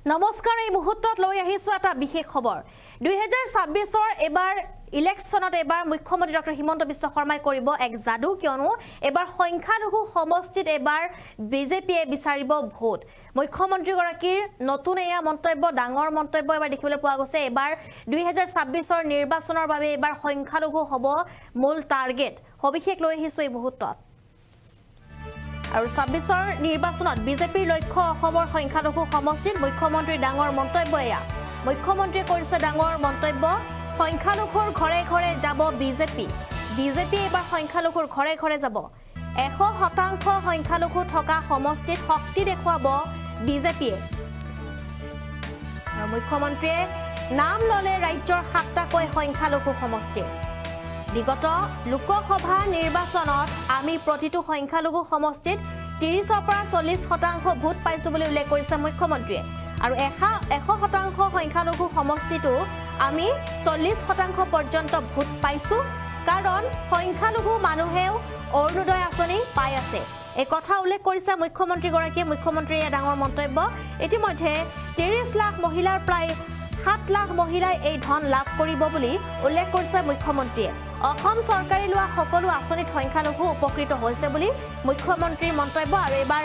নমস্কাৰ এই মুহূৰ্তত লৈ আহিছো এটা বিশেষ খবৰ 2026 এবাৰ ইলেকশনত এবাৰ মুখ্যমন্ত্ৰী ডক্টৰ হিমন্ত বিশ্ব শৰ্মাই কৰিব এক জাদু কিয়নো এবাৰ সংখ্যালঘু সমষ্টিত এবাৰ বিজেপিয়ে বিচাৰিব ভোট মুখ্যমন্ত্ৰী গৰাকীৰ নতুন এয়া মন্তব্য ডাঙৰ মন্তব্য এবাৰ দেখিবলৈ পোৱা গৈছে এবাৰ 2026 নিৰ্বাচনৰ বাবে এবাৰ সংখ্যালঘু হ'ব মূল টাৰ্গেট সবিশেষ লৈ আহিছো এই মুহূৰ্তত আৰু 26 নিৰ্বাচনত বিজেপিৰ লক্ষ্য অসমৰ সংখ্যালঘু সমষ্টিত মুখ্যমন্ত্ৰীৰ ডাঙৰ মন্তব্য এয়া মুখ্যমন্ত্ৰীয়ে কৰিছে ডাঙৰ মন্তব্য সংখ্যালঘুৰ ঘৰে ঘৰে যাব বিজেপি এবাৰ সংখ্যালঘুৰ ঘৰে ঘৰে যাব 100% সংখ্যালঘু থকা সমষ্টিত শক্তি দেখুৱাব বিজেপিয়ে আৰু মুখ্যমন্ত্ৰীয়ে নাম ললে ৰাজ্যৰ 7টাকৈ সংখ্যালঘু সমষ্টি বিগত লোকসভা নিৰ্বাচনত আমি প্ৰতিটো সংখ্যালঘু সমষ্টিত 30 পৰা 40% ভোট পাইছো বুলি উল্লেখ কৰিছে মুখ্যমন্ত্ৰীয়ে আৰু 100% সংখ্যালঘু সমষ্টিটো আমি 40% পৰ্যন্ত ভোট পাইছো কাৰণ সংখ্যালঘু মানুহেও অৰুণোদয় আঁচনি পাই আছে এই কথা উল্লেখ কৰিছে মুখ্যমন্ত্ৰী গৰাকীয়ে মুখ্যমন্ত্ৰীয়ে ডাঙৰ মন্তব্য ইতিমধ্যে 30 লাখ মহিলাৰ প্ৰায় 7 লাখ মহিলাই এই ধন লাভ কৰিব বুলি উল্লেখ কৰিছে মুখ্যমন্ত্ৰীয়ে অসম চৰকাৰে লোৱা সকলো আঁচনিত সংখ্যালঘু উপকৃত হৈছে বুলি মুখ্যমন্ত্ৰীৰ মন্তব্য আৰু এবাৰ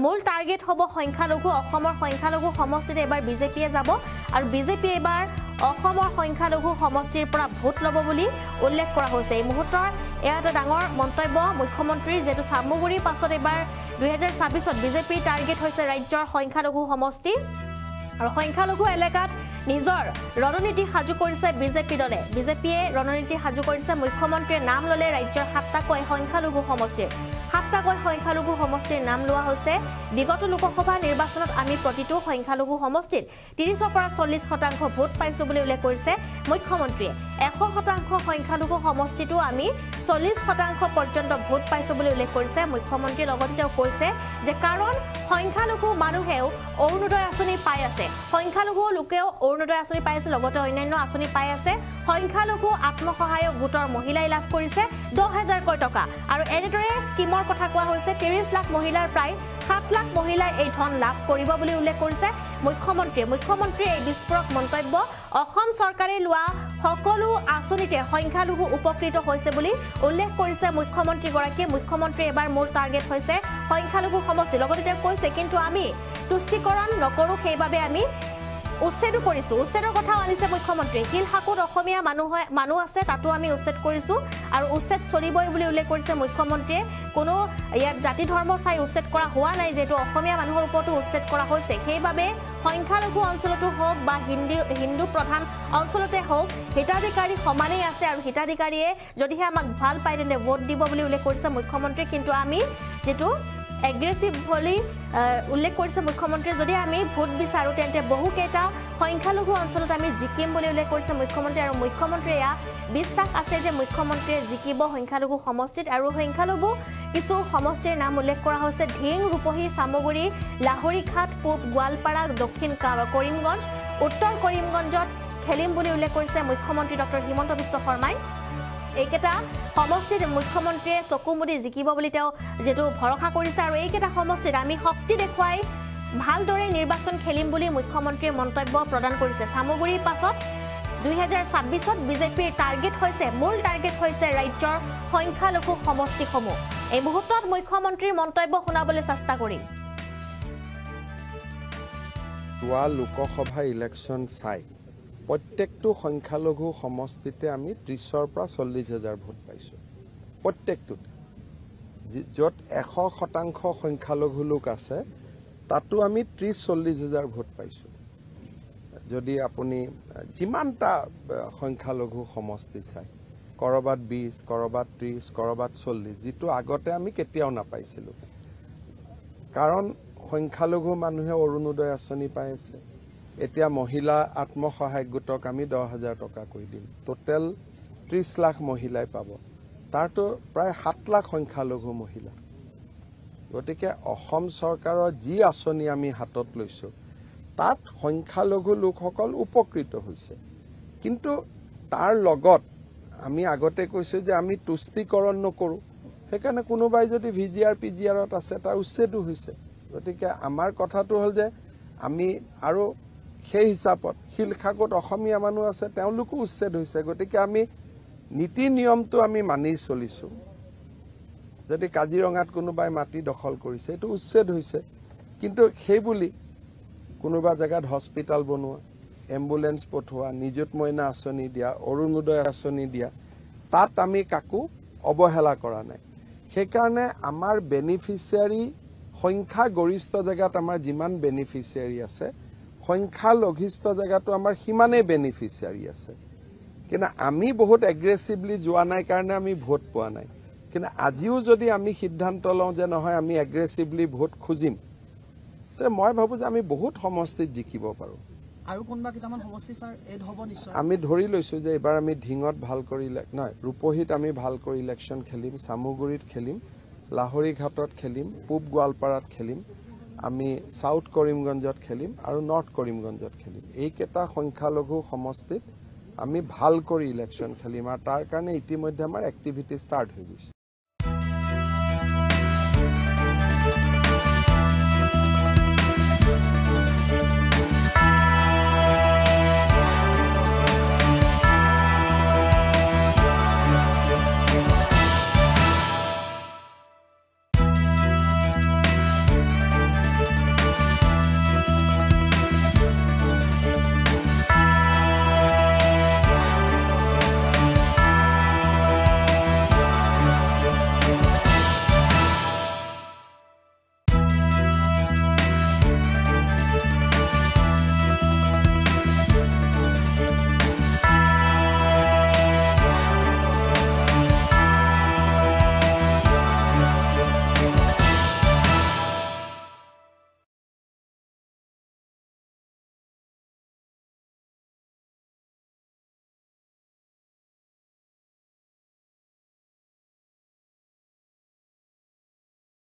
মূল টাৰ্গেট হ'ব সংখ্যালঘু অসমৰ সংখ্যালঘু সমষ্টিত এবাৰ বিজেপিয়ে যাব আৰু বিজেপি এবাৰ অসমৰ সংখ্যালঘু সমষ্টিৰ পৰা ভোট ল'ব বুলি উল্লেখ কৰা হৈছে এই মুহূৰ্তৰ এয়া এটা ডাঙৰ মন্তব্য মুখ্যমন্ত্ৰীৰ যেটো সামগুৰিৰ পাছত এবাৰ 2026ত বিজেপিৰ টাৰ্গেট হৈছে ৰাজ্যৰ সংখ্যালঘু সমষ্টি আৰু সংখ্যালঘু এলেকাত নিজৰ ৰণনীতি সাজু কৰিছে বিজেপি দলে বিজেপিয়ে ৰণনীতি সাজু কৰিছে মুখ্যমন্ত্ৰীৰ নাম ললে ৰাজ্যৰ 7টাকৈ সংখ্যালঘু সমষ্টিৰ 7টাকৈ সংখ্যালঘু সমষ্টিৰ নাম লোৱা হৈছে বিগত লোকসভা নিৰ্বাচনত আমি প্ৰতিটো সংখ্যালঘু সমষ্টিত 30 পৰা 40% ভোট পাইছো বুলি উল্লেখ কৰিছে মুখ্যমন্ত্ৰীয়ে 100% সংখ্যালঘু সমষ্টিটো আমি 40% পৰ্যন্ত ভোট পাইছো বুলি উল্লেখ কৰিছে মুখ্যমন্ত্ৰীয়ে লগতে তেওঁ কৈছে যে কাৰণ সংখ্যালঘু মানুহেও অৰুণোদয় আঁচনি পাই আছে সংখ্যালঘু লোকেও অৰুণোদয় আঁচনি পাই আছে লগতে অন্যান্য আঁচনি পাই আছে সংখ্যালঘু আত্মসহায়ক গোটৰ মহিলাই লাভ কৰিছে 10000 কোটি টকা আৰু এনেদৰে স্কিমৰ কথা কোৱা হৈছে 30 লাখ মহিলাৰ প্ৰায় 7 লাখ মহিলাই এই ধন লাভ কৰিব বুলি উল্লেখ কৰিছে মুখ্যমন্ত্ৰীৰ এই বিস্ফোৰক মন্তব্য অসম চৰকাৰে লোৱা সকলো আঁচনিতে সংখ্যালঘু উপকৃত হৈছে বুলি উল্লেখ কৰিছে মুখ্যমন্ত্ৰী গৰাকীয়ে মুখ্যমন্ত্ৰী এবাৰ মূল টাৰ্গেট হৈছে সংখ্যালঘু সমষ্টি লগতে তেওঁ কৈছে কিন্তু আমি তুষ্টিকৰণ নকৰো সেইভাবে আমি উচ্ছেদ কৰিছো উচ্ছেদৰ কথা আনিছে মুখ্যমন্ত্ৰী হিলহাকুত অসমীয়া মানুহ আছে তাতো আমি উচ্ছেদ কৰিছো আৰু উচ্ছেদ চলিবই বুলি উল্লেখ কৰিছে মুখ্যমন্ত্ৰীয়ে কোনো ইয়াত জাতি ধৰ্ম চাই উচ্ছেদ কৰা হোৱা নাই যেটো অসমীয়া মানুহৰ ওপৰতো উচ্ছেদ কৰা হৈছে সেইভাবে সংখ্যালঘু অঞ্চলতো হোক বা হিন্দু প্ৰধান অঞ্চলতে হোক হিতাধিকাৰী সমানেই আছে আৰু হিতাধিকাৰীয়ে যদিহে আমাক ভাল পায় তেনে ভোট দিব বুলি উল্লেখ কৰিছে মুখ্যমন্ত্ৰী কিন্তু আমি যেটো এগ্ৰেছিভ বুলি উল্লেখ কৰিছে মুখ্যমন্ত্ৰী যদি আমি ভোট বিচাৰো তেন্তে বহুকেইটা সংখ্যালঘু অঞ্চলত আমি জিকিম বুলি উল্লেখ কৰিছে মুখ্যমন্ত্ৰী আৰু মুখ্যমন্ত্ৰীয়ে বিশ্বাস আছে যে মুখ্যমন্ত্ৰীয়ে জিকিব সংখ্যালঘু সমষ্টিত আৰু সংখ্যালঘু কিছু সমষ্টিৰ নাম উল্লেখ কৰা হৈছে ঢিং ৰূপহী সামগুৰি লাহৰীঘাট পূব গোৱালপাৰা দক্ষিণ কৰিমগঞ্জ উত্তৰ কৰিমগঞ্জত খেলিম বুলি উল্লেখ কৰিছে মুখ্যমন্ত্ৰী ডক্টৰ হিমন্ত বিশ্ব শৰ্মাই এইকেটা সমষ্টিত মুখ্যমন্ত্ৰীয়ে চকুমুদি জিকিব বুলি তেওঁ যেটো ভৰসা কৰিছে আৰু এইকেটা সমষ্টিত আমি শক্তি দেখুৱাই ভালদৰে নিৰ্বাচন খেলিম বুলি মুখ্যমন্ত্ৰীয়ে মন্তব্য প্ৰদান কৰিছে সামগুৰিৰ পাছত 2026ত বিজেপিৰ টাৰ্গেট হৈছে মূল টাৰ্গেট হৈছে ৰাজ্যৰ সংখ্যালঘু সমষ্টিসমূহ এই মুহূৰ্তত মুখ্যমন্ত্ৰীৰ মন্তব্য শুনাবলৈ চেষ্টা কৰিম লোকসভা ইলেকশ্যন চাই প্ৰত্যেকটো সংখ্যালঘু সমষ্টিতে আমি 30 পৰা 40000 ভোট পাইছো প্ৰত্যেকটো যত 100% সংখ্যালঘু লোক আছে তাতো আমি 30-40,000 ভোট পাইছো যদি আপুনি যিমানটা সংখ্যালঘু সমষ্টি চাই কৰবাত 20 কৰবাত 30 কৰবাত 40 যেটো আগতে আমি কেতিয়াও নাপাইছিলো কাৰণ সংখ্যালঘু মানুহে অৰুণোদয় আঁচনি পাই আছে এতিয়া মহিলা আত্মসহায়ক গোটক আমি 10000 টকা কৈ দিম টোটাল 30 লাখ মহিলাই পাব তাৰটো প্ৰায় 7 লাখ সংখ্যালঘু মহিলা গতিকে অসম চৰকাৰৰ যি আঁচনি আমি হাতত লৈছো তাত সংখ্যালঘু লোকসকল উপকৃত হৈছে কিন্তু তাৰ লগত আমি আগতে কৈছো যে আমি তুষ্টিকৰণ নকৰো সেইকাৰণে কোনোবাই যদি ভিজিআৰ পিজিআৰত আছে তাৰ উচ্ছেদ হৈছে গতিকে আমাৰ কথাটো হল যে আমি আৰু সেই হিচাপত শিলখাগত অসমীয়া মানুহ আছে তেওঁলোকো উচ্ছেদ হৈছে গতিকে আমি নীতি নিয়মটো আমি মানি চলিছো যদি কাজিৰঙাত কোনোবাই মাটি দখল কৰিছে এটো উচ্ছেদ হৈছে কিন্তু সেই বুলি কোনোবা জায়গাত হস্পিটাল বনোৱা এম্বুলেন্স পঠোৱা নিযুত মইনা আঁচনি দিয়া অৰুণোদয় আঁচনি দিয়া তাত আমি কাকো অবহেলা কৰা নাই সেইকাৰণে আমাৰ বেনিফিচিয়াৰী সংখ্যা গৰিষ্ঠ জায়গাত আমাৰ যিমান বেনিফিচিয়াৰী আছে সংখ্যা লঘিষ্ঠ জায়গাটো আমাৰ সিমানেই বেনিফিচিয়াৰী আছে কিন্তু আমি বহুত এগ্ৰেছিভলি যোৱা নাই কাৰণে আমি ভোট পোৱা নাই কিন্তু আজিও যদি আমি সিদ্ধান্ত লওঁ যে নহয় আমি এগ্ৰেছিভলি ভোট খুজিম তে মই ভাবো যে আমি বহুত সমষ্টিত জিকিব পাৰো আৰু কোনবা কিটামান সমষ্টি স্যাৰ এড হ'ব নিশ্চয় আমি ধৰি লৈছো যে এবাৰ আমি ঢিঙত ভাল কৰি নহয় ৰূপহীত আমি ভাল কৰি ইলেকশ্যন খেলিম সামুগুৰিত খেলিম লাহৰি ঘাটত খেলিম পূব গোৱালপাৰাত খেলিম আমি সাউথ কৰিমগঞ্জত খেলিম আৰু নৰ্থ কৰিমগঞ্জত খেলিম এইকেইটা সংখ্যালঘু সমষ্টিত আমি ভাল কৰি ইলেকশ্যন খেলিম আৰু তাৰ কাৰণে ইতিমধ্যে আমাৰ এক্টিভিটি ষ্টাৰ্ট হৈ গৈছে